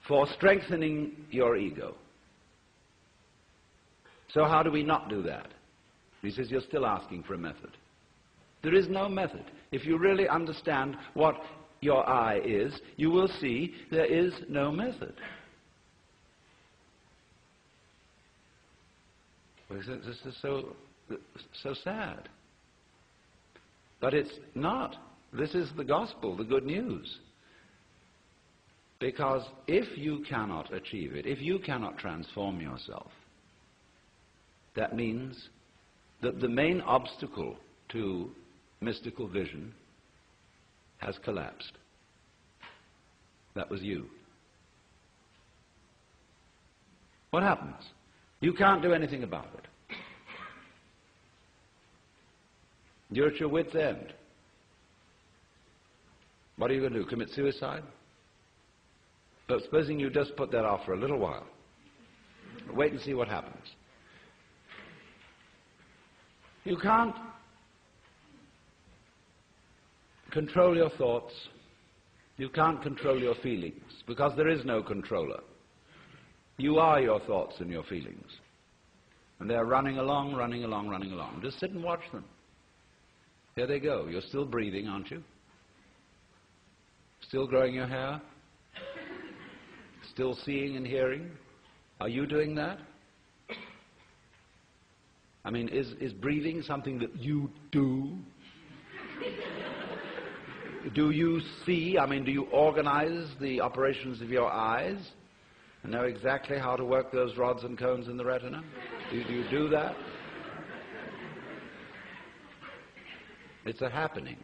for strengthening your ego. So how do we not do that? He says, you're still asking for a method. There is no method. If you really understand what your I is, you will see there is no method. This is so sad. But it's not. This is the gospel, the good news. Because if you cannot achieve it, if you cannot transform yourself, that means that the main obstacle to mystical vision has collapsed. That was you. What happens? You can't do anything about it. You're at your wit's end. What are you going to do? Commit suicide? But supposing you just put that off for a little while. Wait and see what happens. You can't control your thoughts. You can't control your feelings, because there is no controller. You are your thoughts and your feelings. And they're running along, running along, running along. Just sit and watch them. Here they go. You're still breathing, aren't you? Still growing your hair? Still seeing and hearing? Are you doing that? I mean, is breathing something that you do? Do you see? I mean, do you organize the operations of your eyes and know exactly how to work those rods and cones in the retina? Do you do that? It's a happening.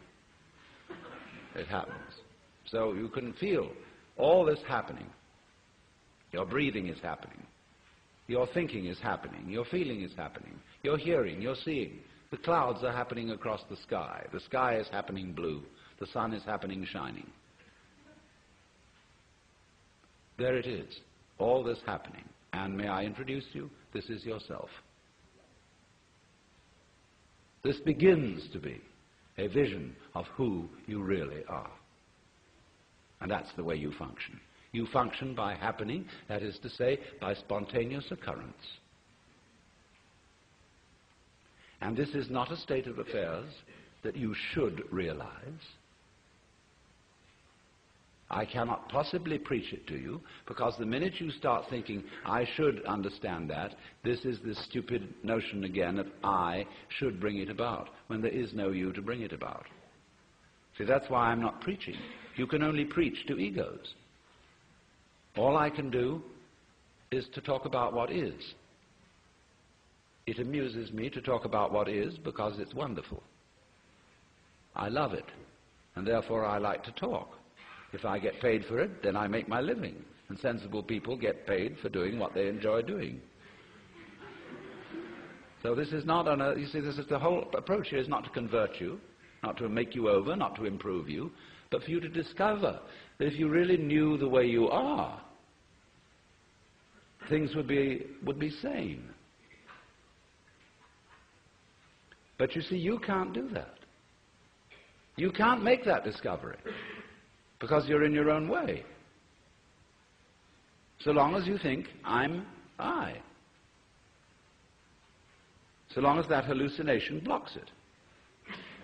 It happens. So you can feel all this happening. Your breathing is happening. Your thinking is happening. Your feeling is happening. Your hearing, your seeing. The clouds are happening across the sky. The sky is happening blue. The sun is happening shining. There it is. All this happening. And may I introduce you? This is yourself. This begins to be a vision of who you really are. And that's the way you function. You function by happening, that is to say, by spontaneous occurrence. And this is not a state of affairs that you should realize. I cannot possibly preach it to you, because the minute you start thinking, I should understand that, this is this stupid notion again that I should bring it about, when there is no you to bring it about. See, that's why I'm not preaching. You can only preach to egos. All I can do is to talk about what is. It amuses me to talk about what is because it's wonderful. I love it, and therefore I like to talk. If I get paid for it, then I make my living. And sensible people get paid for doing what they enjoy doing. So this is not you see, this is the whole approach here is not to convert you, not to make you over, not to improve you, but for you to discover that if you really knew the way you are, things would be sane. But you see, you can't do that. You can't make that discovery, because you're in your own way. So long as you think, I'm I. So long as that hallucination blocks it.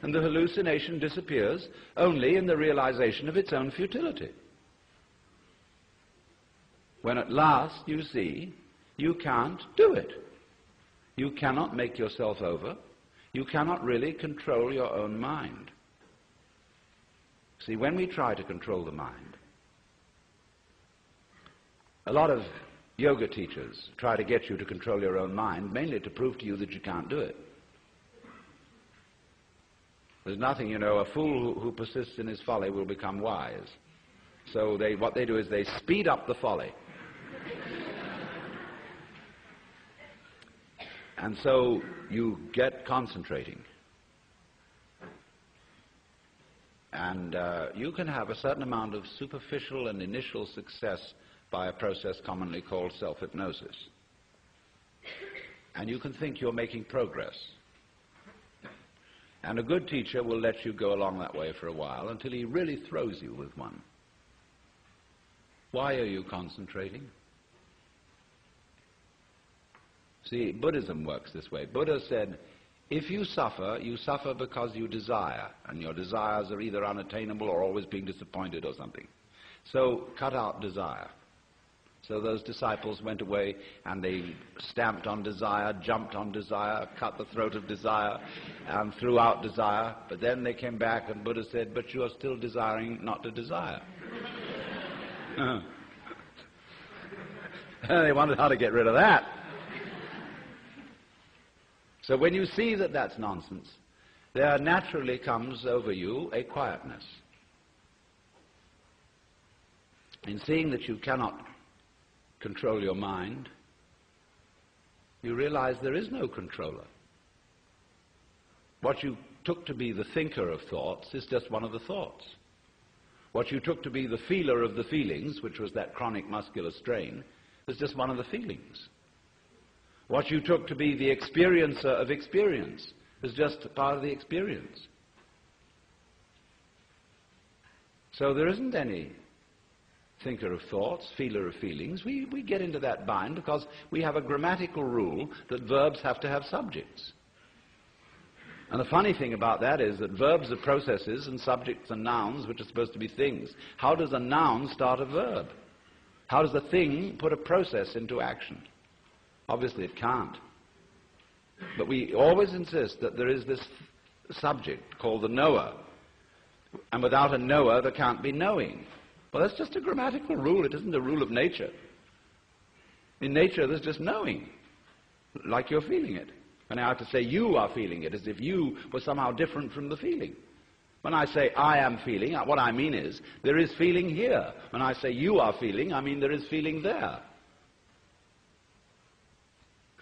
And the hallucination disappears only in the realization of its own futility. When at last you see you can't do it. You cannot make yourself over. You cannot really control your own mind. See, when we try to control the mind, a lot of yoga teachers try to get you to control your own mind, mainly to prove to you that you can't do it. There's nothing, a fool who persists in his folly will become wise. So what they do is they speed up the folly. And so you get concentrating. And you can have a certain amount of superficial and initial success by a process commonly called self-hypnosis. And you can think you're making progress. And a good teacher will let you go along that way for a while until he really throws you with one. Why are you concentrating? See, Buddhism works this way. Buddha said, if you suffer because you desire, and your desires are either unattainable or always being disappointed or something. So cut out desire. So those disciples went away and they stamped on desire, jumped on desire, cut the throat of desire, and threw out desire. But then they came back and Buddha said, but you are still desiring not to desire. They wondered how to get rid of that. So when you see that that's nonsense, there naturally comes over you a quietness. In seeing that you cannot control your mind, you realize there is no controller. What you took to be the thinker of thoughts is just one of the thoughts. What you took to be the feeler of the feelings, which was that chronic muscular strain, is just one of the feelings. What you took to be the experiencer of experience is just part of the experience. So there isn't any thinker of thoughts, feeler of feelings. We get into that bind because we have a grammatical rule that verbs have to have subjects. And the funny thing about that is that verbs are processes and subjects are nouns, which are supposed to be things. How does a noun start a verb? How does a thing put a process into action? Obviously it can't. But we always insist that there is this subject called the knower. And without a knower there can't be knowing. Well, that's just a grammatical rule. It isn't a rule of nature. In nature there's just knowing, like you're feeling it. And I have to say you are feeling it, as if you were somehow different from the feeling. When I say I am feeling, what I mean is there is feeling here. When I say you are feeling, I mean there is feeling there.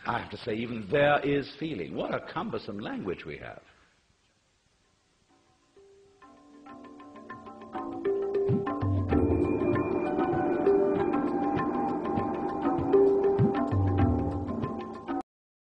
I have to say even there is feeling. What a cumbersome language we have.